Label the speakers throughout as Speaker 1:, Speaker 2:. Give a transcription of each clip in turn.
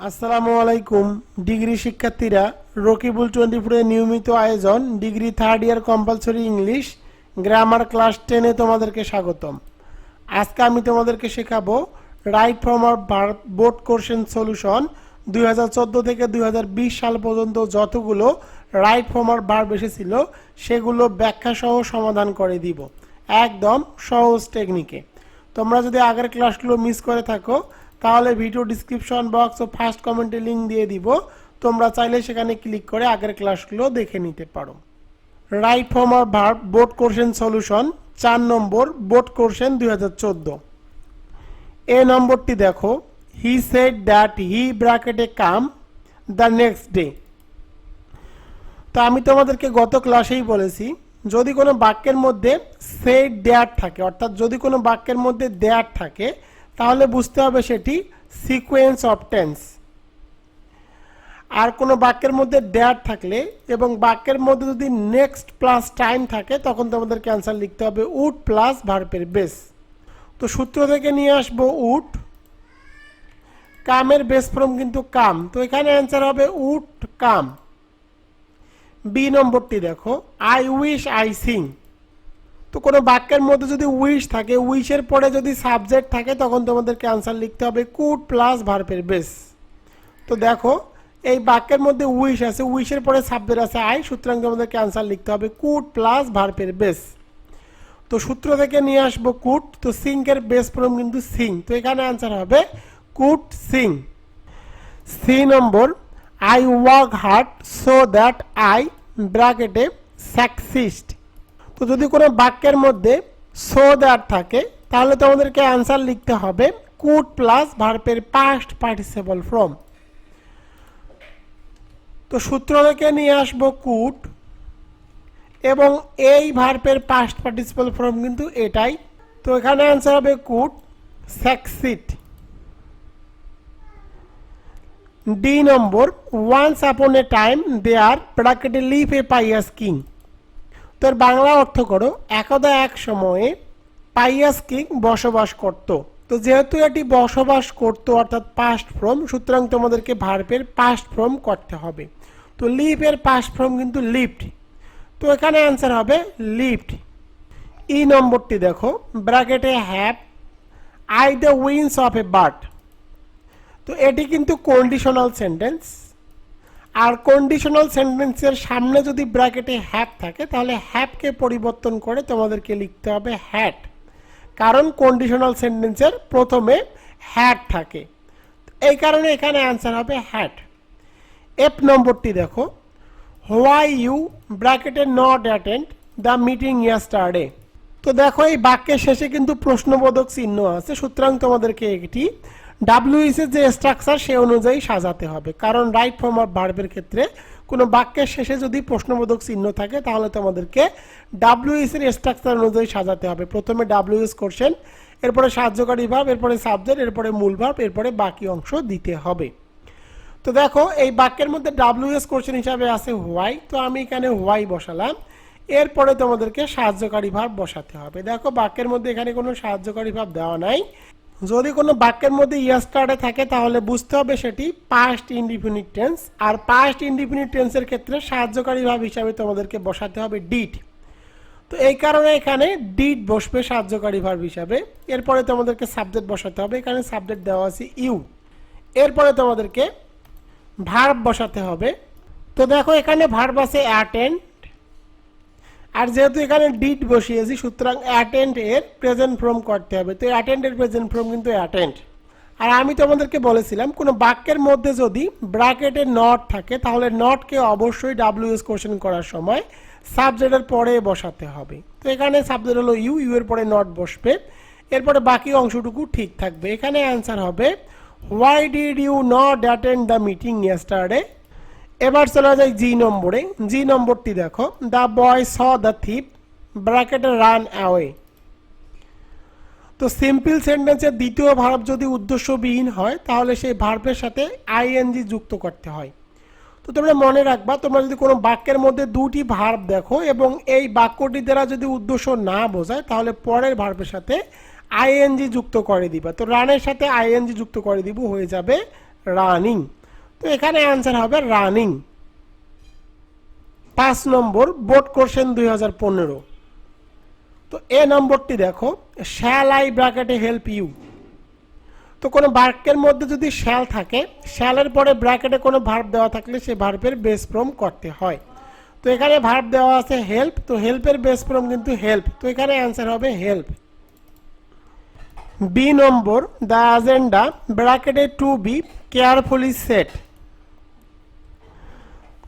Speaker 1: আসসালামু আলাইকুম ডিগ্রি শিক্ষার্থীরা রকিবুল 24 এর নিয়মিত আয়োজন degree third year compulsory English grammar class 10 এ তোমাদেরকে স্বাগতম। আজকে আমি তোমাদেরকে শেখাবো right form of verb board question solution 2014 থেকে 2020 সাল পর্যন্ত যতগুলো রাইট ফর্ম অফ ভার্ব এসেছিল সেগুলো ব্যাখ্যা সহ সমাধান করে দিব একদম সহজ টেকনিকে। তোমরা যদি আগের ক্লাসগুলো মিস করে থাকো তাহলে ভিডিও ডিসক্রিপশন বক্স ও ফার্স্ট কমেন্টে লিংক দিয়ে দিব, তোমরা চাইলে সেখানে ক্লিক করে আগের ক্লাসগুলো দেখে নিতে পারো। Right form of verb board question solution 4 number board question 2014। এ নম্বরটি দেখো, হি সেড দ্যাট হি ব্র্যাকেটে কাম দ্য নেক্সট ডে। তো আমি তোমাদেরকে গত ক্লাসেই বলেছি যদি কোনো বাক্যের মধ্যে সেড দ্যাট থাকে, অর্থাৎ যদি কোনো বাক্যের মধ্যে দ্যাট থাকে তাহলে বুঝতে হবে সেটি সিকোয়েন্স অফ টেন্স। আর কোনো বাক্যের মধ্যে দ্যাট থাকলে এবং বাক্যের মধ্যে যদি নেক্সট প্লাস টাইম থাকে তখন তোমাদেরকে অ্যান্সার লিখতে হবে উড প্লাস ভার্বের বেস। তো সূত্র থেকে নিয়ে আসবো উড, কামের বেস ফর্ম কিন্তু কাম, তো এখানে অ্যান্সার হবে উড কাম। বি নম্বরটি দেখো, আই উইশ আই সিং। তো কোনো বাক্যের মধ্যে যদি উইশ থাকে, উইশের পরে যদি সাবজেক্ট থাকে তখন তোমাদেরকে আনসার লিখতে হবে কুড প্লাস ভার্বের বেস। তো দেখো এই বাক্যের মধ্যে উইশ আছে, উইশের পরে সাবজেক্ট আছে আই, সুতরাং তোমাদেরকে আনসার লিখতে হবে কুড প্লাস ভার্বের বেস। তো সূত্র থেকে নিয়ে আসবো কুড, তো সিঙ্কের বেস ফর্ম কিন্তু সিং, তো এখানে আনসার হবে could sing. C number, I work hard so that I ব্র্যাকেটে সাকসিস্ট। তো যদি কোনো বাক্যের মধ্যে সো দ্যাট থাকে তাহলে তোমাদেরকে অ্যান্সার লিখতে হবে কুড প্লাস ভার্বের পাস্ট পার্টিসিপল ফর্ম। তো সূত্র থেকে নিয়ে আসবো কুড এবং এই ভার্বের পাস্ট পার্টিসিপল ফর্ম কিন্তু এটাই, তো এখানে অ্যান্সার হবে could succeed. D number, once upon a time দেয়ার ব্র্যাকেটে লিভ এ পাইয়াস কিং। তোর বাংলা অর্থ করো, একদা এক সময়ে পাইয়াস কিং বসবাস করত। তো যেহেতু এটি বসবাস করত অর্থাৎ পাস্ট ফর্ম, সুতরাং তোমাদেরকে ভার্বের পাস্ট ফর্ম করতে হবে। তো লিভ এর পাস্ট ফর্ম কিন্তু লিভড, তো এখানে অ্যান্সার হবে লিভড। ই নম্বরটি দেখো, ব্র্যাকেটে have I the wings of a bird. তো এটি কিন্তু কন্ডিশনাল সেন্টেন্স, আর কন্ডিশনাল সেন্টেন্সের সামনে যদি ব্র্যাকেটে হ্যাভ থাকে তাহলে হ্যাভকে পরিবর্তন করে তোমাদেরকে লিখতে হবে হ্যাড, কারণ কন্ডিশনাল সেন্টেন্সের প্রথমে হ্যাড থাকে, এই কারণে এখানে অ্যান্সার হবে হ্যাড। এফ নম্বরটি দেখো, হোয়াই ইউ ব্র্যাকেটে not attend the meeting yesterday. তো দেখো এই বাক্যের শেষে কিন্তু প্রশ্নবোধক চিহ্ন আছে, সুতরাং তোমাদেরকে একটি ডাব্লিউএস এর যে স্ট্রাকচার সে অনুযায়ী সাজাতে হবে, কারণ রাইট ফর্ম অফ ভার্বের ক্ষেত্রে কোনো বাক্যের শেষে যদি প্রশ্নবোধক চিহ্ন থাকে তাহলে তোমাদেরকে ডাব্লিউএস এর স্ট্রাকচার অনুযায়ী সাজাতে হবে। প্রথমে ডাব্লিউএস কোশ্চেন, এরপরে সাহায্যকারী ভার্ব, এরপরে সাবজেক্ট, এরপরে মূল ভার্ব, এরপরে বাকি অংশ দিতে হবে। তো দেখো এই বাক্যের মধ্যে ডাব্লিউএস কোশ্চেন হিসাবে আছে হোয়াই, তো আমি এখানে হোয়াই বসালাম, এরপরে তোমাদেরকে সাহায্যকারী ভার্ব বসাতে হবে। দেখো বাক্যের মধ্যে এখানে কোনো সাহায্যকারী ভার্ব দেওয়া নাই, যদি কোনো বাক্যের মধ্যে ইয়েস্টারডে থাকে তাহলে বুঝতে হবে সেটি পাস্ট ইনডিফিনিট টেন্স, আর পাস্ট ইনডিফিনিট টেন্সের ক্ষেত্রে সাহায্যকারী ভার্ব হিসাবে তোমাদেরকে বসাতে হবে ডিড। তো এই কারণে এখানে ডিড বসবে সাহায্যকারী ভার্ব হিসাবে, এরপরে তোমাদেরকে সাবজেক্ট বসাতে হবে, এখানে সাবজেক্ট দেওয়া আছে ইউ, এরপরে তোমাদেরকে ভার্ব বসাতে হবে। তো দেখো এখানে ভার্ব আছে অ্যাটেন্ড, আর যেহেতু এখানে ডিড বসিয়েছি সুতরাং অ্যাটেন্ড এর প্রেজেন্ট ফর্ম করতে হবে, তো অ্যাটেন্ড এর প্রেজেন্ট ফর্ম কিন্তু অ্যাটেন্ড। আর আমি তোমাদেরকে বলেছিলাম কোনো বাক্যের মধ্যে যদি ব্র্যাকেটে নট থাকে তাহলে নটকে অবশ্যই ডাব্লিউএস কোশ্চেন করার সময় সাবজেক্টের পরে বসাতে হবে। তো এখানে সাবজেক্ট হলো ইউ, ইউ এর পরে নট বসবে, এরপরে বাকি অংশটুকু ঠিক থাকবে। এখানে অ্যান্সার হবে why did you not attend the meeting yesterday. এবার চলে যায় জি নম্বরে, জি নম্বরটি দেখো, the boy saw the thief ব্র্যাকেটে রান অ্যাওয়ে। তো সিম্পল সেন্টেন্সের দ্বিতীয় ভার্ব যদি উদ্দেশ্যবিহীন হয় তাহলে সেই ভার্বের সাথে আইএনজি যুক্ত করতে হয়। তো তোমরা মনে রাখবা, তোমরা যদি কোনো বাক্যের মধ্যে দুটি ভার্ব দেখো এবং এই বাক্যটি দ্বারা যদি উদ্দেশ্য না বোঝায় তাহলে পরের ভার্বের সাথে আইএনজি যুক্ত করে দিবা। তো রানের সাথে আইএনজি যুক্ত করে দিব, হয়ে যাবে রানিং। তো এখানে অ্যান্সার হবে রানিং। 5 নম্বর বোর্ড কোশ্চেন 2015। তো এ নম্বরটি দেখো, শ্যাল আই ব্র্যাকেটে হেল্প ইউ। তো কোনো বাক্যের মধ্যে যদি শ্যাল থাকে, শ্যালের পরে ব্র্যাকেটে কোনো ভার্ব দেওয়া থাকলে সেই ভার্বের বেস ফর্ম করতে হয়। তো এখানে ভার্ব দেওয়া আছে হেল্প, তো হেল্পের বেস ফর্ম কিন্তু হেল্প, তো এখানে অ্যান্সার হবে help. B number, the agenda ব্র্যাকেটে টু বি কেয়ারফুলি সেট।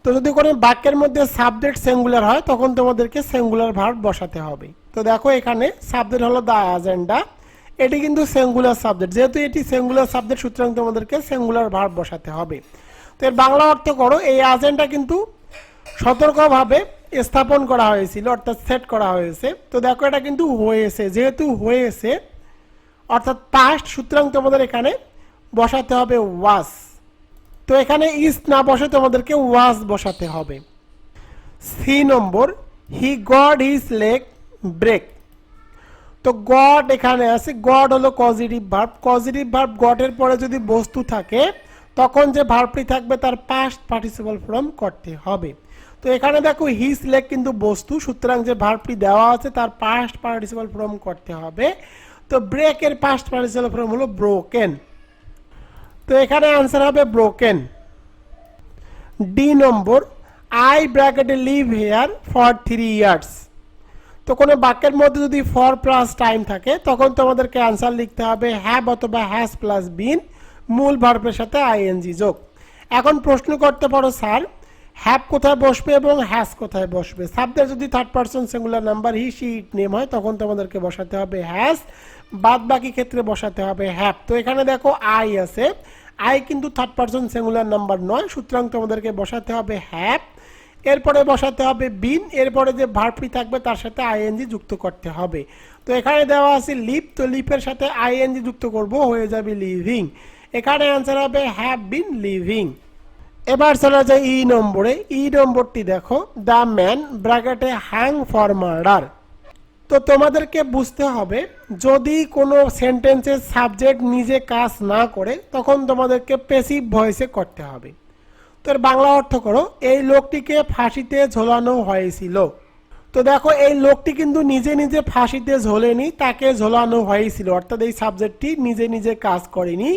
Speaker 1: তো যদি কোনো বাক্যের মধ্যে সাবজেক্ট সিঙ্গুলার হয় তখন তোমাদেরকে সিঙ্গুলার ভার্ব বসাতে হবে। তো দেখো এখানে সাবজেক্ট হলো দ্য এজেন্ডা, এটি কিন্তু সিঙ্গুলার সাবজেক্ট, যেহেতু এটি সিঙ্গুলার সাবজেক্ট সুতরাং তোমাদেরকে সিঙ্গুলার ভার্ব বসাতে হবে। তো এর বাংলা অর্থ করো, এই এজেন্ডা কিন্তু সতর্কভাবে স্থাপন করা হয়েছিল, অর্থাৎ সেট করা হয়েছে। তো দেখো এটা কিন্তু হয়েছে, যেহেতু হয়েছে অর্থাৎ পাস্ট, সুতরাং তোমাদের এখানে বসাতে হবে ওয়াজ। তো এখানে ইজ না বসে তোমাদেরকে ওয়াজ বসাতে হবে। C number, he got his leg break. তো গড এখানে আছে, গড হলো পজিটিভ ভার্ব, পজিটিভ ভার্ব গডের পরে যদি বস্তু থাকে তখন যে ভার্বটি থাকবে তার পাস্ট পার্টিসিপল ফর্ম করতে হবে। তো এখানে দেখো হিজ লেগ কিন্তু বস্তু, সুতরাং যে ভার্বটি দেওয়া আছে তার পাস্ট পার্টিসিপল ফর্ম করতে হবে। তো ব্রেক এর পাস্ট পার্টিসিপল ফর্ম হলো ব্রোকেন, তো এখানে আনসার হবে ব্রোকেন। ডি নম্বর, আই ব্র্যাকেটে লিভ হেয়ার ফর 3 ইয়ার্স। তো কোনো বাক্যের মধ্যে যদি ফর প্লাস টাইম থাকে তখন তোমাদেরকে আনসার লিখতে হবে হ্যাভ অথবা হ্যাজ প্লাস বিন, মূল ভার্বের সাথে আইএনজি যোগ। এখন প্রশ্ন করতে পারো স্যার হ্যাভ কোথায় বসবে এবং হ্যাজ কোথায় বসবে? সাবজেক্ট যদি third person singular number he she it name হয় তখন তোমাদেরকে বসাতে হবে হ্যাজ, বাদ বাকি ক্ষেত্রে বসাতে হবে হ্যাভ। তো এখানে দেখো আই আছে, আই কিন্তু থার্ড পারসন সিঙ্গুলার নাম্বার নয়, সুতরাং তোমাদেরকে বসাতে হবে হ্যাভ, এরপরে বসাতে হবে বিন, এরপরে যে ভার্বটি থাকবে তার সাথে আইএনজি যুক্ত করতে হবে। তো এখানে দেওয়া আছে লিভ, তো লিভের সাথে আইএনজি যুক্ত করব, হয়ে যাবে লিভিং। এখানে অ্যান্সার হবে হ্যাভ বিন লিভিং। এবার চলে যায় ই নম্বরে। ই নম্বরটি দেখো, দ্য ম্যান ব্র্যাকেটে হ্যাং ফর মার্ডার। তো তোমাদেরকে বুঝতে হবে যদি কোনো সেন্টেন্সের সাবজেক্ট নিজে কাজ না করে তখন তোমাদেরকে প্যাসিভ ভয়েসে করতে হবে। তো এর বাংলা অর্থ করো, এই লোকটিকে ফাঁসিতে ঝোলানো হয়েছিল। তো দেখো এই লোকটি কিন্তু নিজে নিজে ফাঁসিতে ঝোলেনি, তাকে ঝোলানো হয়েছিল, অর্থাৎ এই সাবজেক্টটি নিজে নিজে কাজ করেনি,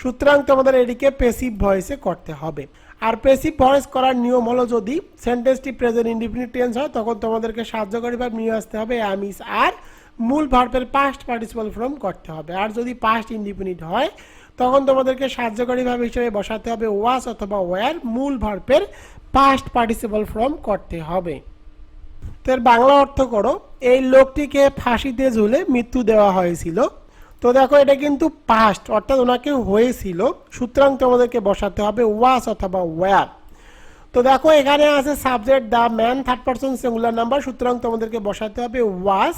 Speaker 1: সুতরাং তোমাদের এটিকে প্যাসিভ ভয়েসে করতে হবে। আর প্যাসিভ ভয়েস করার নিয়ম হলো যদি সেন্টেন্সটি প্রেজেন্ট ইনডিফিনিট টেন্স হয় তখন তোমাদেরকে সাহায্যকারী ভার্ব নিয়ে আসতে হবে অ্যাম ইজ আর, মূল ভার্বের পাস্ট পার্টিসিপল ফর্ম করতে হবে। আর যদি পাস্ট ইনডিফিনিট হয় তখন তোমাদেরকে সাহায্যকারী ভার্ব হিসেবে বসাতে হবে ওয়াজ অথবা ওয়্যার, মূল ভার্বের পাস্ট পার্টিসিপল ফর্ম করতে হবে। তো এর বাংলা অর্থ করো, এই লোকটিকে ফাঁসিতে ঝুলে মৃত্যু দেওয়া হয়েছিল। তো দেখো এটা কিন্তু পাস্ট, অর্থাৎ ওনাকে হয়েছিল, সুতরাং তোমাদেরকে বসাতে হবে ওয়াজ অথবা ওয়্যার। তো দেখো এখানে আছে subject the man, third person singular number, সুতরাং তোমাদেরকে বসাতে হবে ওয়াজ।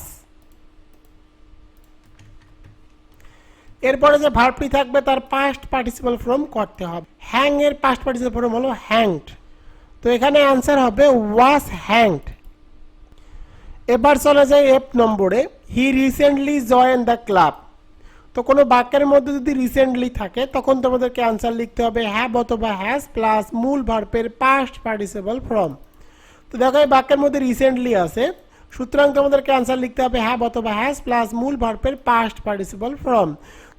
Speaker 1: এরপরে যে ভার্বটি থাকবে তার পাস্ট পার্টিসিপল ফর্ম করতে হবে। হ্যাং এর পাস্ট পার্টিসিপল ফর্ম হলো হ্যাংড, তো এখানে আনসার হবে ওয়াজ হ্যাংড। এবার চলে যায় এফ নম্বরে, হি রিসেন্টলি জয়েন দ্য ক্লাব। তো কোনো বাক্যের মধ্যে যদি রিসেন্টলি থাকে তখন তোমাদেরকে আনসার লিখতে হবে হ্যাভ অথবা হ্যাজ প্লাস মূল ভার্বের পাস্ট পার্টিসিপল ফর্ম। তো দেখো এই বাক্যের মধ্যে রিসেন্টলি আছে, সুতরাং তোমাদেরকে আনসার লিখতে হবে হ্যাভ অথবা হ্যাজ প্লাস মূল ভার্বের পাস্ট পার্টিসিপল ফর্ম।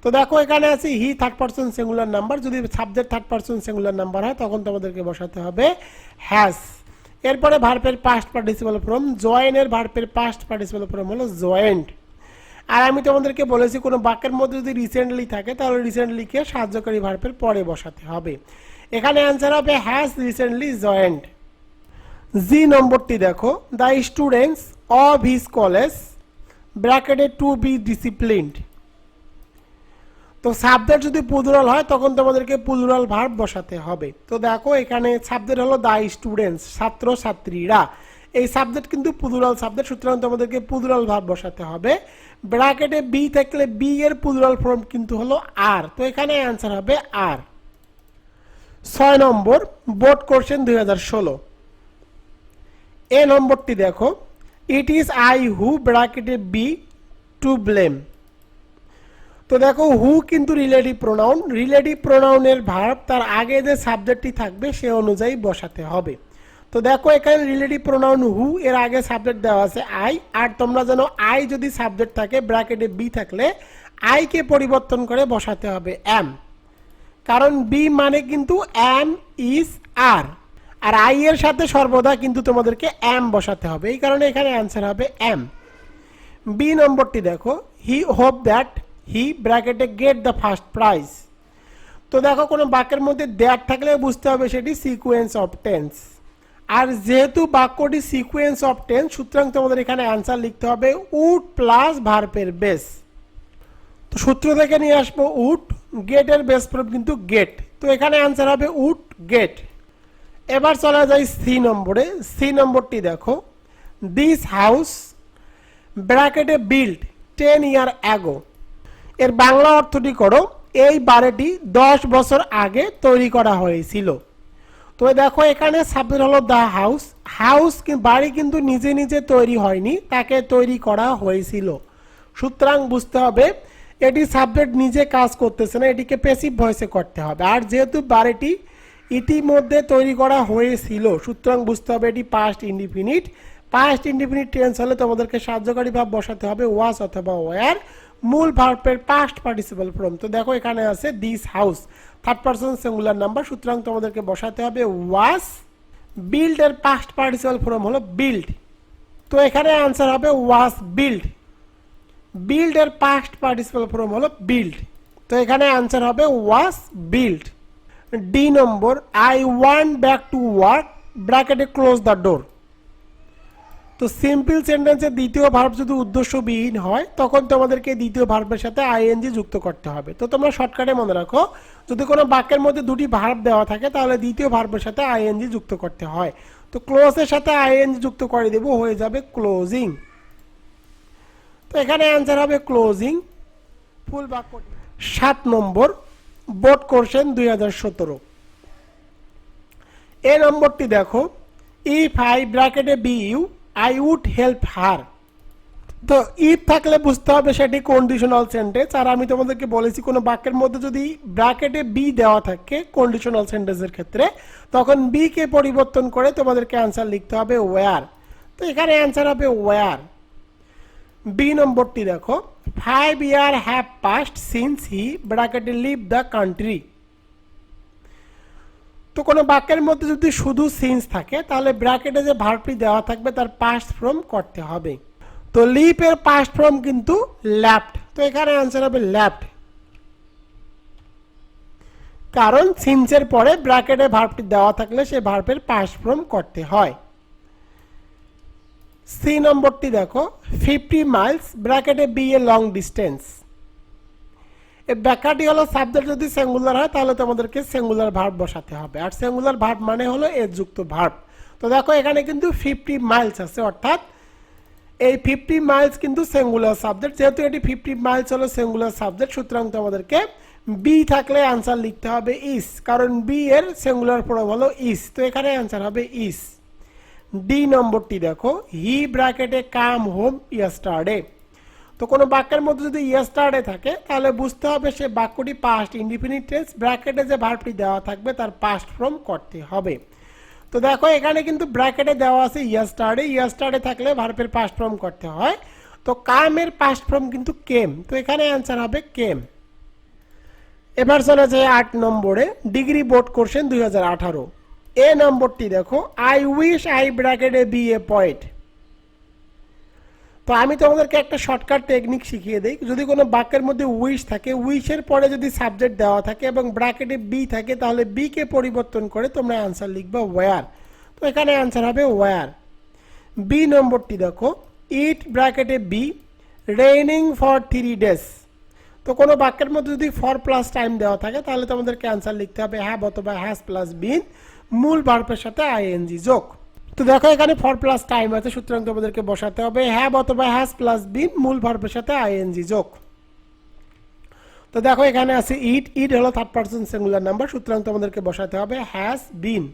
Speaker 1: তো দেখো এখানে আছে he third person singular number, যদি subject third person singular number হয় তখন তোমাদেরকে বসাতে হবে হ্যাজ। এরপরে ভার্বের পাস্ট পার্টিসিপল ফর্ম, জয়েনের ভার্বের পাস্ট পার্টিসিপল ফর্ম হলো জয়েন্ট। আর আমি তোমাদেরকে বলেছি কোনো বাক্যের মধ্যে যদি রিসেন্টলি থাকে তাহলে রিসেন্টলিকে সাহায্যকারী ভার্বের পরে বসাতে হবে। এখানে অ্যান্সার হবে হ্যাজ রিসেন্টলি জয়েন্ট। জি নম্বরটি দেখো, the students of his college ব্র্যাকেটে টু বি ডিসিপ্লিনড। তো সাবজেক্ট যদি প্লুরাল হয় তখন তোমাদেরকে প্লুরাল ভার্ব বসাতে হবে। তো দেখো এখানে সাবজেক্ট হলো দ্য স্টুডেন্টস, ছাত্র ছাত্রীরা, এই সাবজেক্ট কিন্তু প্লুরাল সাবজেক্ট, সুতরাং তোমাদেরকে প্লুরাল ভার্ব বসাতে হবে। ব্র্যাকেটে বি থাকলে বি এর প্লুরাল ফর্ম কিন্তু হলো আর, তো এখানে অ্যান্সার হবে আর। 6 নম্বর বোর্ড কোশ্চেন 2016। এ নম্বরটি দেখো, ইট ইজ আই হু ব্র্যাকেটে বি টু ব্লেম। তো তো দেখো হু কিন্তু রিলেটিভ প্রোনাউন, রিলেটিভ প্রোনাউনের ভার্ব তার আগে যে সাবজেক্টটি থাকবে সে অনুযায়ী বসাতে হবে। তো দেখো এখানে রিলেটিভ প্রোনাউন হু, এর আগে সাবজেক্ট দেওয়া আছে আই, আর তোমরা জানো আই যদি সাবজেক্ট থাকে ব্র্যাকেটে বি থাকলে আই কে পরিবর্তন করে বসাতে হবে এম, কারণ বি মানে কিন্তু এম ইজ আর, আর আই এর সাথে সর্বদা কিন্তু তোমাদেরকে এম বসাতে হবে, এই কারণে এখানে অ্যান্সার হবে এম। বি নম্বরটি দেখো, হি হোপ দ্যাট হি ব্র্যাকেটে গেট দ্য ফার্স্ট প্রাইজ। তো দেখো কোনো বাক্যের মধ্যে দ্যাট থাকলে বুঝতে হবে সেটি সিকোয়েন্স অফ টেন্স, আর যেহেতু বাক্যটি সিকোয়েন্স অফ টেন্স সুতরাং তোমাদের এখানে অ্যান্সার লিখতে হবে উড প্লাস ভার্বের বেস। তো সূত্র থেকে নিয়ে আসবো উড, গেটের বেস ফর্ম কিন্তু গেট, তো এখানে অ্যান্সার হবে উড গেট। এবার চলা যায় সি নম্বরে। সি নম্বরটি দেখো, দিস হাউস ব্র্যাকেটে বিল্ড 10 ইয়ার অ্যাগো। এর বাংলা অর্থটি করো, এই বাড়িটি 10 বছর আগে তৈরি করা হয়েছিল। তো দেখো এখানে সাবজেক্ট হলো দ্য হাউস, হাউস বাড়ি কিন্তু নিজে নিজে তৈরি হয়নি, তাকে তৈরি করা হয়েছিল, সুতরাং বুঝতে হবে এটি সাবজেক্ট নিজে কাজ করতেছে না, এটিকে প্যাসিভ ভয়েসে করতে হবে। আর যেহেতু বাড়িটি ইতিমধ্যে তৈরি করা হয়েছিল সুতরাং বুঝতে হবে এটি past indefinite. Past indefinite tense হলে তোমাদেরকে সাহায্যকারী ভাব বসাতে হবে ওয়াজ অথবা ওয়্যার, মূল ভার্বের পাস্ট পার্টিসিপল ফর্ম। তো দেখো এখানে আছে this house, third person singular number, সুতরাং তোমাদেরকে বসাতে হবে ওয়াজ। বিল্ড এর পাস্ট পার্টিসিপল ফর্ম হলো বিল্ড, তো এখানে অ্যান্সার হবে ওয়াজ বিল্ড। বিল্ড এর পাস্ট পার্টিসিপল ফর্ম হলো বিল্ড, তো এখানে অ্যান্সার হবে was build. D number, I want back to work ব্র্যাকেটে ক্লোজ দ্য ডোর। তো সিম্পল সেন্টেন্সের দ্বিতীয় ভার্ব যদি উদ্দেশ্যবিহীন হয় তখন তোমাদেরকে দ্বিতীয় ভার্বের সাথে আইএনজি যুক্ত করতে হবে। তো তোমরা শর্টকাটে মনে রাখো, যদি কোনো বাক্যের মধ্যে দুটি ভার্ব দেওয়া থাকে তাহলে দ্বিতীয় ভার্বের সাথে আইএনজি যুক্ত করতে হয়। তো ক্লোজের সাথে আইএনজি যুক্ত করে দেব, হয়ে যাবে ক্লোজিং। তো এখানে অ্যান্সার হবে ক্লোজিং ফুল বাক্য। 7 নম্বর, বোর্ড কোশ্চেন 2017। এই নম্বরটি দেখো, ইফ আই ব্র্যাকেটে be you I would help her. তো ইফ থাকলে বুঝতে হবে সেটি কন্ডিশনাল সেন্টেন্স, আর আমি তোমাদেরকে বলেছি কোনো বাক্যের মধ্যে যদি ব্র্যাকেটে বি দেওয়া থাকে কন্ডিশনাল সেন্টেন্সের ক্ষেত্রে তখন বি কে পরিবর্তন করে তোমাদেরকে অ্যান্সার লিখতে হবে ওয়্যার। তো এখানে অ্যান্সার হবে ওয়্যার। বি নম্বরটি দেখো, 5 years have passed since he ব্র্যাকেটে লিভ দ্য কান্ট্রি। তো কোনো বাক্যের মধ্যে যদি শুধু সিন্স থাকে তাহলে ব্র্যাকেটে যে ভার্বটি দেওয়া থাকবে তার পাস্ট ফর্ম করতে হবে। তো লিভ এর পাস্ট ফর্ম কিন্তু লেফট, তো এখানে অ্যান্সার হবে লেফট, কারণ সিন্সের পরে ব্র্যাকেটে ভার্বটি দেওয়া থাকলে সে ভার্বের পাস্ট ফর্ম করতে হয়। সি নম্বরটি দেখো, 50 মাইলস ব্র্যাকেটে বি এ লং ডিস্টেন্স। এই ব্যাখ্যাটি হলো সাবজেক্ট যদি সিঙ্গুলার হয় তাহলে তোমাদেরকে সিঙ্গুলার ভার্ব বসাতে হবে, আর সিঙ্গুলার ভার্ব মানে হলো এস যুক্ত ভার্ব। তো দেখো এখানে কিন্তু 50 মাইলস আছে, অর্থাৎ এই 50 মাইলস কিন্তু সিঙ্গুলার সাবজেক্ট, যেহেতু এটি 50 মাইলস হলো সিঙ্গুলার সাবজেক্ট সুতরাং তোমাদেরকে বি থাকলে অ্যান্সার লিখতে হবে ইস, কারণ বি এর সিঙ্গুলার ফর্ম হলো ইস, তো এখানে অ্যান্সার হবে ইস। ডি নম্বরটি দেখো, হি ব্র্যাকেটে কাম হোম ইয়েস্টারডে। তো কোনো বাক্যের মধ্যে যদি ইয়েস্টারডে থাকে তাহলে বুঝতে হবে সে বাক্যটি পাস্ট ইনডিফিনিট টেন্স, ব্র্যাকেটে যে ভার্বটি দেওয়া থাকবে তার পাস্ট ফর্ম করতে হবে। তো দেখো এখানে কিন্তু ব্র্যাকেটে দেওয়া আছে ইয়েস্টারডে, ইয়েস্টারডে থাকলে ভার্বের পাস্ট ফর্ম করতে হয়। তো কামের পাস্ট ফর্ম কিন্তু কেম, তো এখানে অ্যান্সার হবে কেম। এবার চলে যায় 8 নম্বরে, ডিগ্রি বোর্ড কোশ্চেন 2018। এ নম্বরটি দেখো, আই উইশ আই ব্র্যাকেটে বি এ পয়েট। তো আমি তোমাদেরকে একটা শর্টকাট টেকনিক শিখিয়ে দিই, যদি কোনো বাক্যের মধ্যে উইশ থাকে, উইশের পরে যদি সাবজেক্ট দেওয়া থাকে এবং ব্র্যাকেটে বি থাকে তাহলে বি কে পরিবর্তন করে তোমরা অ্যান্সার লিখবে ওয়্যার, তো এখানে অ্যান্সার হবে ওয়্যার। বি নম্বরটি দেখো, ইট ব্র্যাকেটে বি রেইনিং ফর 3 days। তো কোনো বাক্যের মধ্যে যদি ফর প্লাস টাইম দেওয়া থাকে তাহলে তোমাদেরকে অ্যান্সার লিখতে হবে হ্যাভ অথবা হ্যাজ প্লাস বিন, মূল ভার্বের সাথে আইএনজি যোগ। তো দেখো এখানে ফর প্লাস টাইম আছে সুতরাং তোমাদেরকে বসাতে হবে হ্যাভ অথবা হ্যাজ প্লাস বিন, মূল ভার্বের সাথে আইএনজি যোগ। তো দেখো এখানে আছে ইট, ইট হলো থার্ড পারসন সিঙ্গুলার নাম্বার সুতরাং তোমাদেরকে বসাতে হবে হ্যাজ বিন।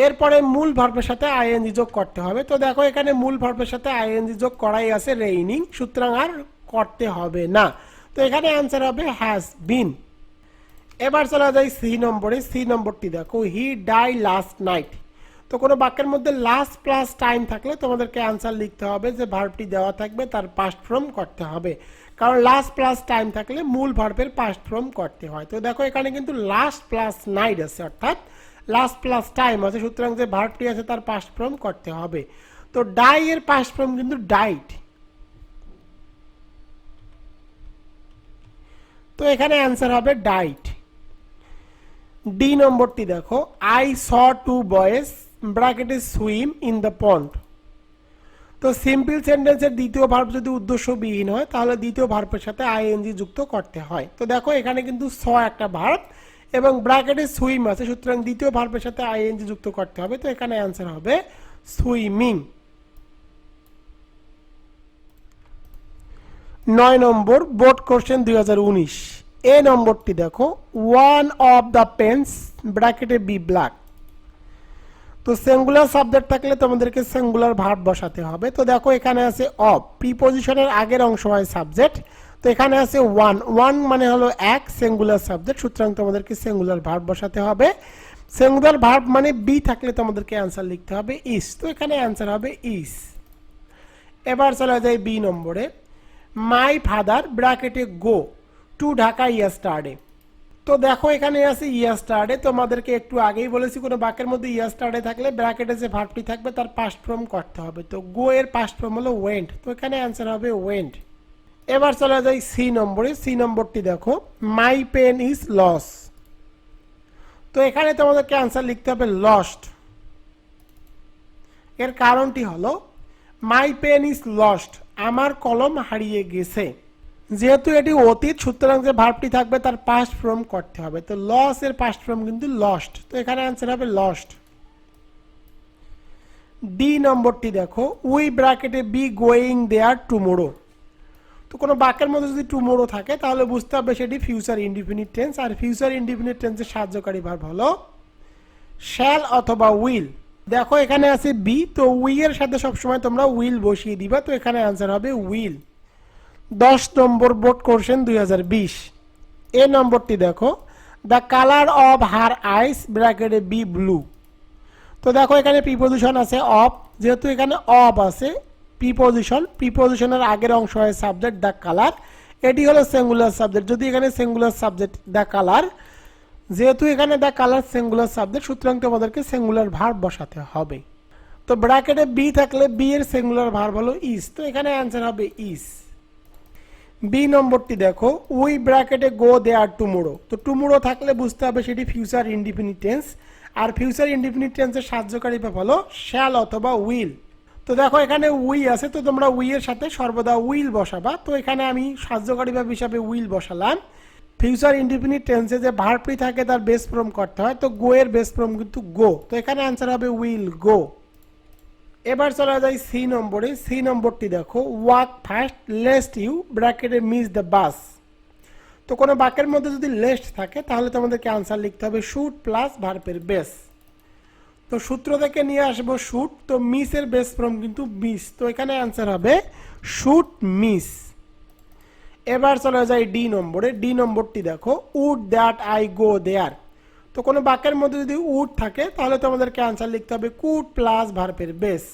Speaker 1: এরপরে মূল ভার্বের সাথে আইএনজি যোগ করতে হবে। তো দেখো এখানে মূল ভার্বের সাথে আইএনজি যোগ করাই আছে রেইনিং, সুতরাং আর করতে হবে না। তো এখানে অ্যান্সার হবে হ্যাজ বিন। এবার চলা যায় সি নম্বরে। সি নম্বরটি দেখো, হি ডাই লাস্ট নাইট। তো কোনো বাক্যের মধ্যে লাস্ট প্লাস টাইম থাকলে তোমাদেরকে অ্যান্সার লিখতে হবে যে ভার্বটি দেওয়া থাকবে তার পাস্ট ফর্ম করতে হবে, কারণ লাস্ট প্লাস টাইম থাকলে মূল ভার্বের পাস্ট ফর্ম করতে হয়। তো দেখো এখানে কিন্তু লাস্ট প্লাস নাইট আছে, অর্থাৎ লাস্ট প্লাস টাইম আছে, সুতরাং যে ভার্বটি আছে তার পাস্ট ফর্ম করতে হবে। তো ডাই এর পাস্ট ফর্ম কিন্তু ডাইট। তো এখানে অ্যান্সার হবে ডাইট। ডি নম্বরটি দেখো, আই স টু বয়েজ ব্র্যাকেটে সুইম ইন দ্য পন্ড। তো সিম্পল সেন্টেন্সের দ্বিতীয় ভার্ব যদি উদ্দেশ্যবিহীন হয় তাহলে দ্বিতীয় ভার্বের সাথে আইএনজি যুক্ত করতে হয়। তো দেখো এখানে কিন্তু স একটা ভার্ব এবং ব্র্যাকেটে সুইম আছে, সুতরাং দ্বিতীয় ভার্বের সাথে আইএনজি যুক্ত করতে হবে। তো এখানে অ্যান্সার হবে swimming. 9 number board question 2019। A নম্বরটি দেখো, ওয়ান অফ দ্য পেন্স ব্র্যাকেটে বি ব্ল্যাক। তো সিঙ্গুলার সাবজেক্ট থাকলে তোমাদেরকে সিঙ্গুলার ভার্ব বসাতে হবে। তো দেখো এখানে আছে অফ, প্রিপজিশনের আগের অংশ হয় সাবজেক্ট। তো এখানে আছে ওয়ান, ওয়ান মানে হলো এক, সিঙ্গুলার সাবজেক্ট, সুতরাং তোমাদেরকে সিঙ্গুলার ভার্ব বসাতে হবে। সিঙ্গুলার ভার্ব মানে বি থাকলে তোমাদেরকে অ্যান্সার লিখতে হবে ইস। তো এখানে অ্যান্সার হবে ইস। এবার চলে যায় বি নম্বরে। মাই ফাদার ব্র্যাকেটে গো টু ঢাকা ইয়েস্টারডে। তো দেখো এখানে আছে ইয়েস্টারডে। তোমাদেরকে একটু আগেই বলেছি কোনো বাক্যের মধ্যে ইয়েস্টারডে থাকলে ব্র্যাকেটে যে ভার্বটি থাকবে তার পাস্ট ফর্ম করতে হবে। তো গো এর পাস্ট ফর্ম হলো ওয়েন্ট। তো এখানে অ্যান্সার হবে ওয়েন্ট। এবার চলে যাই সি নম্বরে। সি নম্বরটি দেখো, মাই পেন ইজ লস। তো এখানে তোমাদেরকে অ্যান্সার লিখতে হবে লস্ট। এর কারণটি হলো মাই পেন ইজ লস্ট, আমার কলম হারিয়ে গেছে। যেহেতু এটি অতীত, সুতরাং যে ভার্বটি থাকবে তার পাস্ট ফর্ম করতে হবে। তো লস এর পাস্ট ফর্ম কিন্তু লস্ট। তো এখানে অ্যান্সার হবে লস্ট। ডি নম্বরটি দেখো, উই ব্র্যাকেটে বি গোয়িং দেয়ার টুমোরো। তো কোনো বাক্যের মধ্যে যদি টুমোরো থাকে তাহলে বুঝতে হবে সেটি ফিউচার ইনডিফিনিট টেন্স, আর ফিউচার ইনডিফিনিট টেন্সের সাহায্যকারী ভার্ব হলো শ্যাল অথবা উইল। দেখো এখানে আছে বি, তো উই এর সাথে সবসময় তোমরা উইল বসিয়ে দিবা। তো এখানে অ্যান্সার হবে will. 10 number board question 2020। A নম্বরটি দেখো, the colour of her eyes ব্র্যাকেটে বি ব্লু। তো দেখো এখানে প্রিপোজিশন আছে অফ, যেহেতু এখানে অফ আছে প্রিপোজিশনের আগের অংশ হয় সাবজেক্ট দ্য কালার, এটি হলো সিঙ্গুলার সাবজেক্ট। যদি এখানে সিঙ্গুলার সাবজেক্ট দ্য কালার, যেহেতু এখানে দ্য কালার সিঙ্গুলার সাবজেক্ট, সুতরাং তোমাদেরকে সিঙ্গুলার ভার্ব বসাতে হবে। তো ব্র্যাকেটে বি থাকলে বি এর সিঙ্গুলার ভার্ব হলো ইজ। তো এখানে অ্যান্সার হবে ইজ। বি নম্বরটি দেখো, উই ব্র্যাকেটে গো দেয়ার টুমোরো। তো টুমোরো থাকলে বুঝতে হবে সেটি ফিউচার ইনডিফিনিট টেন্স, আর ফিউচার ইনডিফিনিট টেন্সের সাহায্যকারী ভার্ব হলো শ্যাল অথবা উইল। তো দেখো এখানে উই আছে, তো তোমরা উই এর সাথে সর্বদা উইল বসাবা। তো এখানে আমি সাহায্যকারী ভার্ব হিসাবে উইল বসালাম। ফিউচার ইনডিফিনিট টেন্সে যে ভার্বটি থাকে তার বেস ফর্ম করতে হয়। তো গো এর বেস ফর্ম কিন্তু গো। তো এখানে অ্যান্সার হবে উইল গো। এবার চলে যাই সি নম্বরে। সি নম্বরটি দেখো, ওয়াক ফাস্ট লেস্ট ইউ ব্র্যাকেটে মিস দ্য বাস। তো কোনো বাক্যের মধ্যে যদি লেস্ট থাকে তাহলে তোমাদেরকে আনসার লিখতে হবে শুড প্লাস ভার্বের বেস। তো সূত্র থেকে নিয়ে আসবো শুড, তো মিস এর বেস ফর্ম কিন্তু মিস। তো এখানে আনসার হবে শুড মিস। এবার চলে যাই ডি নম্বরে। ডি নম্বরটি দেখো, উড দ্যাট আই গো দেয়ার। তো কোনো বাক্যের মধ্যে যদি উড থাকে তাহলে তোমাদেরকে আনসার লিখতে হবে কুড প্লাস ভার্বের বেস।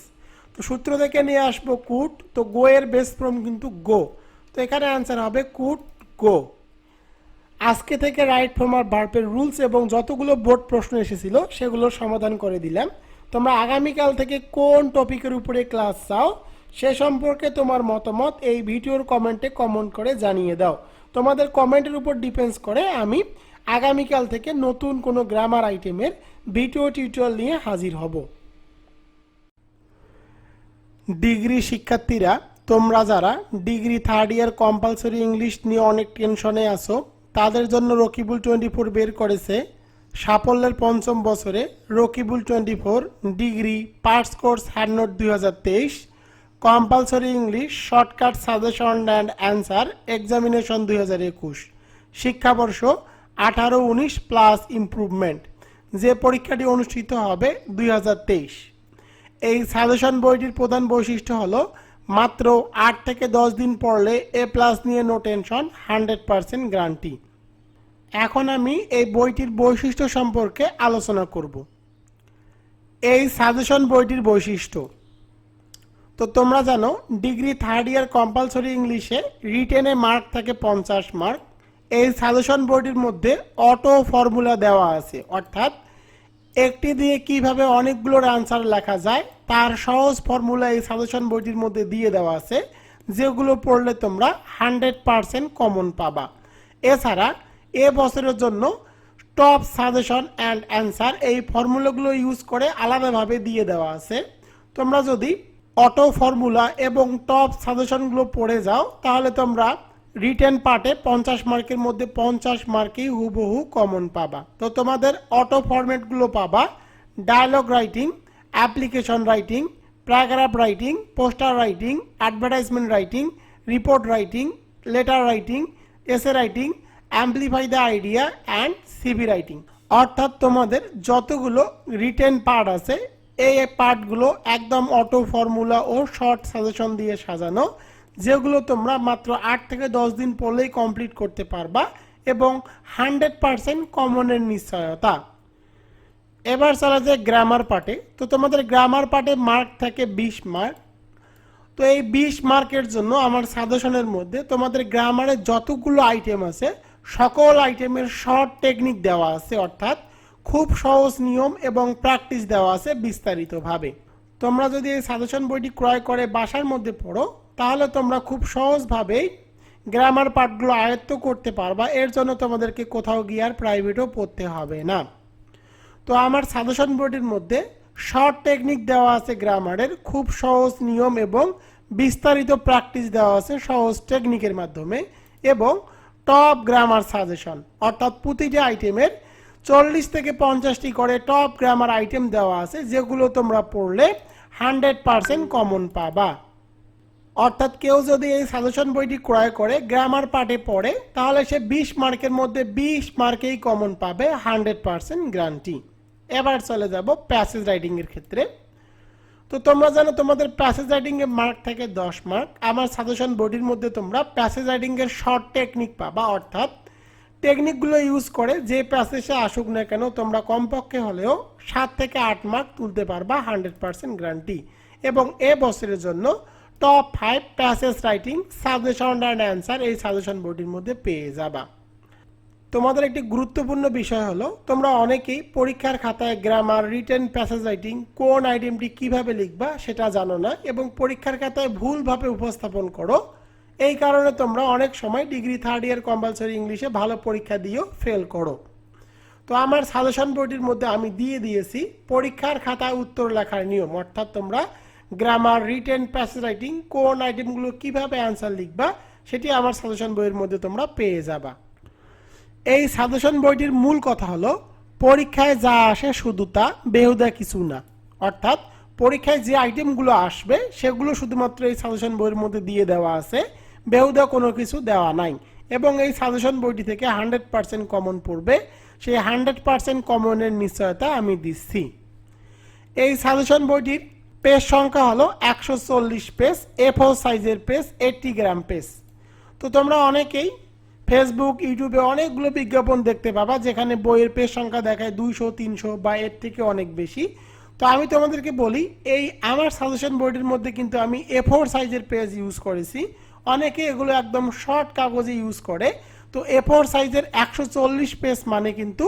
Speaker 1: তো সূত্র থেকে নিয়ে আসবো কুড, তো গো এর বেস ফর্ম কিন্তু গো। তো এখানে আনসার হবে কুড গো। আজকে থেকে রাইট ফর্ম আর ভার্বের রুলস এবং যতগুলো বোর্ড প্রশ্ন এসেছিল সেগুলোর সমাধান করে দিলাম। তোমরা আগামীকাল থেকে কোন টপিকের উপরে ক্লাস চাও সে সম্পর্কে তোমার মতামত এই ভিডিওর কমেন্টে কমেন্ট করে জানিয়ে দাও। তোমাদের কমেন্টের উপর ডিপেন্ডস করে আমি আগামীকাল থেকে নতুন কোনো গ্রামার আইটেমের ভিডিও টিউটোরিয়াল নিয়ে হাজির হব। ডিগ্রি শিক্ষার্থীরা, তোমরা যারা degree third year compulsory English নিয়ে অনেক টেনশনে আছো, তাদের জন্য রকিবুল 24 বের করেছে সাফল্যের পঞ্চম বছরে Rakibul 24 degree parts course hand note 2023 compulsory English shortcut suggestion and answer examination 2021 শিক্ষাবর্ষ 18-19 প্লাস ইমপ্রুভমেন্ট, যে পরীক্ষাটি অনুষ্ঠিত হবে 2023। এই সাজেশন বইটির প্রধান বৈশিষ্ট্য হলো মাত্র 8 থেকে 10 দিন পড়লে A+ নিয়ে নো টেনশন, 100% গ্যারান্টি। এখন আমি এই বইটির বৈশিষ্ট্য সম্পর্কে আলোচনা করব। এই সাজেশন বইটির বৈশিষ্ট্য তো তোমরা জানো, ডিগ্রি 3rd ইয়ার কম্পালসরি ইংলিশে রিটেনে মার্ক থাকে 50 মার্ক। এই সাজেশন বইটির মধ্যে অটো ফর্মুলা দেওয়া আছে, অর্থাৎ একটি দিয়ে কিভাবে অনেকগুলোর আনসার লেখা যায় তার সহজ ফর্মুলা এই সাজেশন বইটির মধ্যে দিয়ে দেওয়া আছে, যেগুলো পড়লে তোমরা 100% কমন পাবা। এছাড়া এ বছরের জন্য টপ সাজেশন অ্যান্ড অ্যান্সার এই ফর্মুলাগুলো ইউজ করে আলাদাভাবে দিয়ে দেওয়া আছে। তোমরা যদি অটো ফর্মুলা এবং টপ সাজেশনগুলো পড়ে যাও তাহলে তোমরা রিটেন পার্টে 50 মার্কের মধ্যে 50 মার্কেই হুবহু কমন পাবা। তো তোমাদের অটো ফরম্যাটগুলো পাবা: dialogue writing, application writing, paragraph writing, poster writing, advertisement writing, report writing, letter writing, essay writing, amplify the idea and CV writing. অর্থাৎ তোমাদের যতগুলো রিটেন পার্ট আছে এই পার্টগুলো একদম অটো ফর্মুলা ও শর্ট সাজেশন দিয়ে সাজানো, যেগুলো তোমরা মাত্র 8 থেকে 10 দিন পড়লেই কমপ্লিট করতে পারবা এবং 100% কমনের নিশ্চয়তা। এবার চলা যায় গ্রামার পার্টে। তো তোমাদের গ্রামার পার্টে মার্ক থাকে 20 মার্ক। তো এই 20 মার্কের জন্য আমার সাজেশনের মধ্যে তোমাদের গ্রামারে যতগুলো আইটেম আছে সকল আইটেমের শর্ট টেকনিক দেওয়া আছে, অর্থাৎ খুব সহজ নিয়ম এবং প্র্যাকটিস দেওয়া আছে বিস্তারিতভাবে। তোমরা যদি এই সাজেশন বইটি ক্রয় করে বাসার মধ্যে পড়ো তাহলে তোমরা খুব সহজভাবেই গ্রামার পার্টগুলো আয়ত্ত করতে পারবা। এর জন্য তোমাদেরকে কোথাও গিয়ে আর প্রাইভেটও পড়তে হবে না। তো আমার সাজেশন বইটির মধ্যে শর্ট টেকনিক দেওয়া আছে গ্রামারের, খুব সহজ নিয়ম এবং বিস্তারিত প্র্যাকটিস দেওয়া আছে সহজ টেকনিকের মাধ্যমে, এবং টপ গ্রামার সাজেশন, অর্থাৎ প্রতিটি আইটেমের 40 থেকে 50টি করে টপ গ্রামার আইটেম দেওয়া আছে, যেগুলো তোমরা পড়লে 100% কমন পাবা। অর্থাৎ কেউ যদি এই সাজেশন বইটি ক্রয় করে গ্রামার পার্টে পড়ে তাহলে সে 20 মার্কের মধ্যে 20 মার্কেই কমন পাবে, 100% গ্যারান্টি। এবার চলে যাব প্যাসেজ রাইটিং এর ক্ষেত্রে। তো তোমরা জানো তোমাদের প্যাসেজ রাইটিং এর মার্ক থাকে 10 মার্ক। আমার সাজেশন বইটির মধ্যে তোমরা প্যাসেজ রাইটিং এর শর্ট টেকনিক পাবা, অর্থাৎ টেকনিকগুলো ইউজ করে যে প্যাসেজে আসুক না কেন তোমরা কমপক্ষে হলেও 7 থেকে 8 মার্ক তুলতে পারবা, 100% গ্যারান্টি। এবং এ বছরের জন্য top 5 passage writing suggestion and answer এই সাজেশন বইটির মধ্যে পেয়ে যাবা। তোমাদের একটি গুরুত্বপূর্ণ বিষয় হলো, তোমরা অনেকেই পরীক্ষার খাতায় গ্রামার, রিটেন, প্যাসেজ রাইটিং কোন আইটেমটি কিভাবে লিখবা সেটা জানো না এবং পরীক্ষার খাতায় ভুলভাবে উপস্থাপন করো। এই কারণে তোমরা অনেক সময় ডিগ্রি 3rd ইয়ার কম্পালসরি ইংলিশে ভালো পরীক্ষা দিয়েও ফেল করো। তো আমার সাজেশন বইটির মধ্যে আমি দিয়ে দিয়েছি পরীক্ষার খাতায় উত্তর লেখার নিয়ম, অর্থাৎ তোমরা গ্রামার, রিটেন, প্যাসেজ রাইটিং কোন আইটেমগুলো কিভাবে অ্যান্সার লিখবা সেটি আমার সাজেশন বইয়ের মধ্যে তোমরা পেয়ে যাবা। এই সাজেশন বইটির মূল কথা হলো, পরীক্ষায় যা আসে শুধু তা, বেহুদা কিছু না। অর্থাৎ পরীক্ষায় যে আইটেমগুলো আসবে সেগুলো শুধুমাত্র এই সাজেশন বইয়ের মধ্যে দিয়ে দেওয়া আছে, বেহুদা কোনো কিছু দেওয়া নাই। এবং এই সাজেশন বইটি থেকে 100% কমন পড়বে, সেই 100% কমনের নিশ্চয়তা আমি দিচ্ছি। এই সাজেশন বইটির পেজ সংখ্যা হলো 140 পেজ, A4 সাইজের পেজ, 80 গ্রাম পেজ। তো তোমরা অনেকেই ফেসবুক, ইউটিউবে অনেকগুলো বিজ্ঞাপন দেখতে পাবা যেখানে বইয়ের পেজ সংখ্যা দেখায় 200, 300 বা এর থেকে অনেক বেশি। তো আমি তোমাদেরকে বলি, এই আমার সাজেশন বইটির মধ্যে কিন্তু আমি A4 সাইজের পেজ ইউজ করেছি। অনেকে এগুলো একদম শর্ট কাগজে ইউজ করে। তো A4 সাইজের 140 পেজ মানে কিন্তু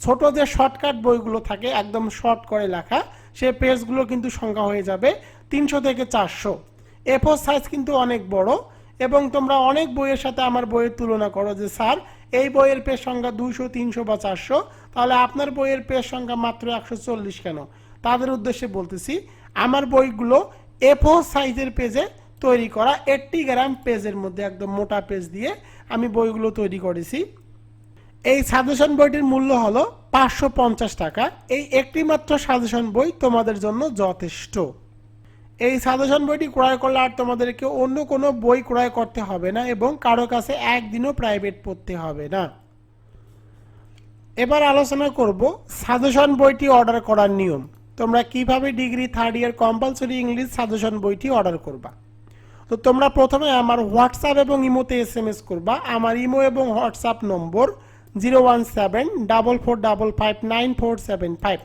Speaker 1: ছোট যে শর্টকাট বইগুলো থাকে একদম শর্ট করে লেখা, সেই পেজগুলো কিন্তু সংখ্যা হয়ে যাবে 300 থেকে 400। A4 সাইজ কিন্তু অনেক বড় এবং তোমরা অনেক বইয়ের সাথে আমার বইয়ের তুলনা করো যে স্যার এই বইয়ের পেজ সংখ্যা 200, 300 বা 400, তাহলে আপনার বইয়ের পেজ সংখ্যা মাত্র 140 কেন? তাদের উদ্দেশ্যে বলতেছি, আমার বইগুলো A4 সাইজের পেজে তৈরি করা, 80 গ্রাম পেজের মধ্যে একদম মোটা পেজ দিয়ে আমি বইগুলো তৈরি করেছি। এই সাজেশন বইটির মূল্য হলো 550 টাকা। এই একটি মাত্র সাজেশন বই তোমাদের জন্য যথেষ্ট। এই সাজেশন বইটি ক্রয় করলে আর তোমাদেরকে অন্য কোনো বই ক্রয় করতে হবে না এবং কারো কাছে একদিনও প্রাইভেট পড়তে হবে না। এবার আলোচনা করব সাজেশন বইটি অর্ডার করার নিয়ম। তোমরা কিভাবে degree 3rd year compulsory English suggestion বইটি অর্ডার করবা। তো তোমরা প্রথমে আমার হোয়াটসঅ্যাপ এবং ইমোতে SMS করবা। আমার ইমো এবং হোয়াটসঅ্যাপ নম্বর 01744559475।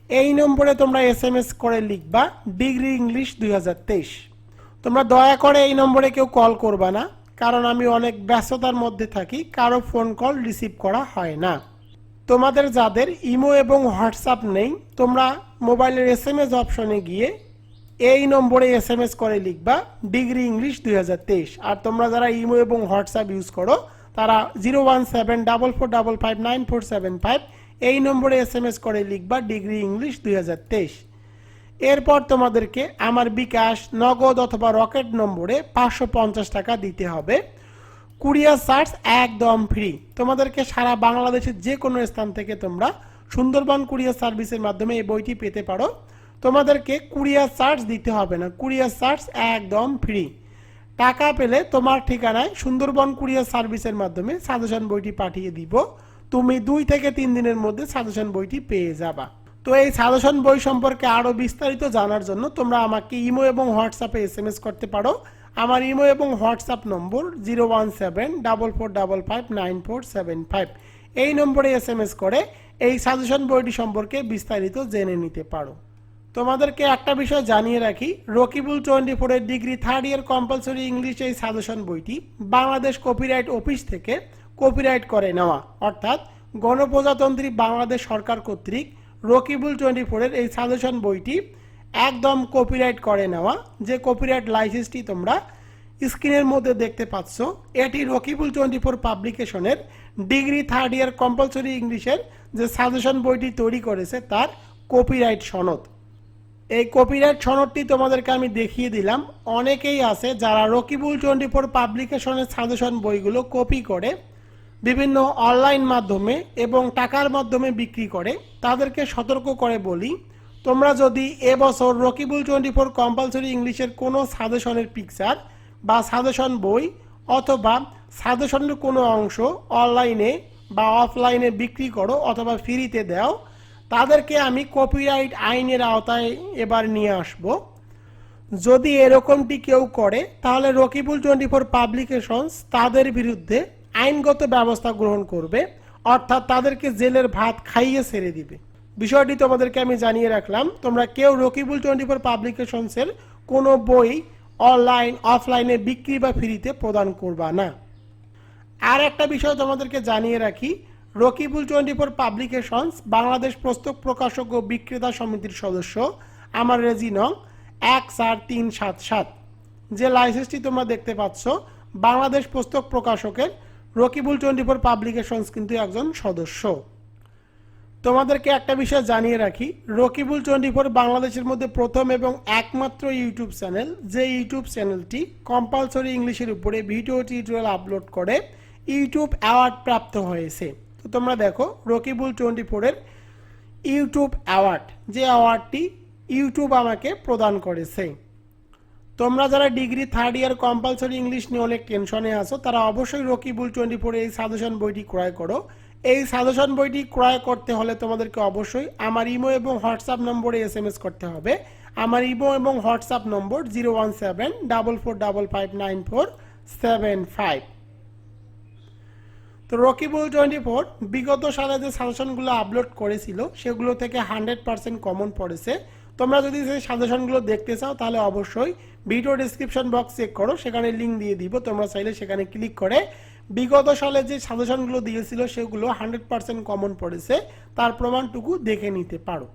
Speaker 1: এই নম্বরে তোমরা SMS করে লিখবা ডিগ্রি ইংলিশ 2023। তোমরা দয়া করে এই নম্বরে কেউ কল করবা না, কারণ আমি অনেক ব্যস্ততার মধ্যে থাকি, কারো ফোন কল রিসিভ করা হয় না। তোমাদের যাদের ইমো এবং হোয়াটসঅ্যাপ নেই, তোমরা মোবাইলের SMS অপশনে গিয়ে এই নম্বরে SMS করে লিখবা ডিগ্রি ইংলিশ 2023। আর তোমরা যারা ইমো এবং হোয়াটসঅ্যাপ ইউজ করো তারা 01744559475 এই নম্বরে SMS করে লিখবা ডিগ্রি ইংলিশ 2023। এরপর তোমাদেরকে আমার বিকাশ, নগদ অথবা রকেট নম্বরে 550 টাকা দিতে হবে। কুরিয়ার চার্জ একদম ফ্রি। তোমাদেরকে সারা বাংলাদেশের যে কোনো স্থান থেকে তোমরা সুন্দরবন কুরিয়ার সার্ভিসের মাধ্যমে এই বইটি পেতে পারো। তোমাদেরকে কুরিয়ার চার্জ দিতে হবে না, কুরিয়ার চার্জ একদম ফ্রি। টাকা পেলে তোমার ঠিকানায় সুন্দরবন কুরিয়ার সার্ভিসের মাধ্যমে সাজেশন বইটি পাঠিয়ে দিব। তুমি 2 থেকে 3 দিনের মধ্যে সাজেশন বইটি পেয়ে যাবা। তো এই সাজেশন বই সম্পর্কে আরও বিস্তারিত জানার জন্য তোমরা আমাকে ইমো এবং হোয়াটসঅ্যাপে SMS করতে পারো। আমার ইমো এবং হোয়াটসঅ্যাপ নম্বর 01744559475। এই নম্বরে SMS করে এই সাজেশন বইটি সম্পর্কে বিস্তারিত জেনে নিতে পারো। তোমাদেরকে একটা বিষয় জানিয়ে রাখি, রকিবুল 24 এর degree 3rd year compulsory English এই সাজেশন বইটি বাংলাদেশ কপিরাইট অফিস থেকে কপিরাইট করে নেওয়া, অর্থাৎ গণপ্রজাতন্ত্রী বাংলাদেশ সরকার কর্তৃক রকিবুল 24 এর এই সাজেশন বইটি একদম কপিরাইট করে নেওয়া। যে কপিরাইট লাইসেন্সটি তোমরা স্ক্রিনের মধ্যে দেখতে পাচ্ছ, এটি রকিবুল 24 পাবলিকেশনের ডিগ্রি 3rd ইয়ার কম্পালসরি ইংলিশের যে সাজেশন বইটি তৈরি করেছে তার কপিরাইট সনদ। এই কপিরাইট সনদটি তোমাদেরকে আমি দেখিয়ে দিলাম। অনেকেই আছে যারা রকিবুল 24 পাবলিকেশনের সাজেশন বইগুলো কপি করে বিভিন্ন অনলাইন মাধ্যমে এবং টাকার মাধ্যমে বিক্রি করে। তাদেরকে সতর্ক করে বলি, তোমরা যদি এবছর রকিবুল 24 কম্পালসরি ইংলিশের কোনো সাজেশনের পিকচার বা সাজেশন বই অথবা সাজেশনের কোনো অংশ অনলাইনে বা অফলাইনে বিক্রি করো অথবা ফ্রিতে দাও, তাদেরকে আমি কপিরাইট আইনের আওতায় এবার নিয়ে আসব। যদি এরকমটি কেউ করে তাহলে রকিবুল 24 পাবলিকেশনস তাদের বিরুদ্ধে আইনগত ব্যবস্থা গ্রহণ করবে, অর্থাৎ তাদেরকে জেলের ভাত খাইয়ে ছেড়ে দিবে। বিষয়টি তোমাদেরকে আমি জানিয়ে রাখলাম। তোমরা কেউ রকিবুল 24 পাবলিকেশনসের কোনো বই অনলাইন অফলাইনে বিক্রি বা ফ্রিতে প্রদান করবা না। আর একটা বিষয় তোমাদেরকে জানিয়ে রাখি, রকিবুল 24 পাবলিকেশনস বাংলাদেশ পুস্তক প্রকাশক ও বিক্রেতা সমিতির সদস্য। আমার রেজি নং 14377। যে লাইসেন্সটি তোমরা দেখতে পাচ্ছ, বাংলাদেশ পুস্তক প্রকাশকের রকিবুল 24 পাবলিকেশনস কিন্তু একজন সদস্য। তোমাদেরকে একটা বিষয় জানিয়ে রাখি, রকিবুল 24 বাংলাদেশের মধ্যে প্রথম এবং একমাত্র ইউটিউব চ্যানেল, যে ইউটিউব চ্যানেলটি কম্পালসরি ইংলিশের উপরে ভিডিও টিউটোরিয়াল আপলোড করে ইউটিউব অ্যাওয়ার্ড প্রাপ্ত হয়েছে। তো তোমরা দেখো রকিবুল 24 এর ইউটিউব অ্যাওয়ার্ড, যে অ্যাওয়ার্ডটি ইউটিউব আমাকে প্রদান করেছে। তোমরা যারা degree 3rd year compulsory English নিয়ে অনেক টেনশনে আছো, তারা অবশ্যই রকিবুল 24 এই সাজেশন বইটি ক্রয় করো। এই সাজেশন বইটি ক্রয় করতে হলে তোমাদেরকে অবশ্যই আমার ইমো এবং হোয়াটসঅ্যাপ নম্বরে SMS করতে হবে। আমার ইমো এবং হোয়াটসঅ্যাপ নম্বর 01744559475। তো রকিবুল 24 বিগত সালে যে সাজেশনগুলো আপলোড করেছিল সেগুলো থেকে 100% কমন পড়েছে। তোমরা যদি সেই সাজেশনগুলো দেখতে চাও তাহলে অবশ্যই ভিডিও ডেসক্রিপশন বক্স চেক করো, সেখানে লিঙ্ক দিয়ে দিব। তোমরা চাইলে সেখানে ক্লিক করে বিগত সালে যে সাজেশনগুলো দিয়েছিল সেগুলো 100% কমন পড়েছে তার প্রমাণটুকু দেখে নিতে পারো।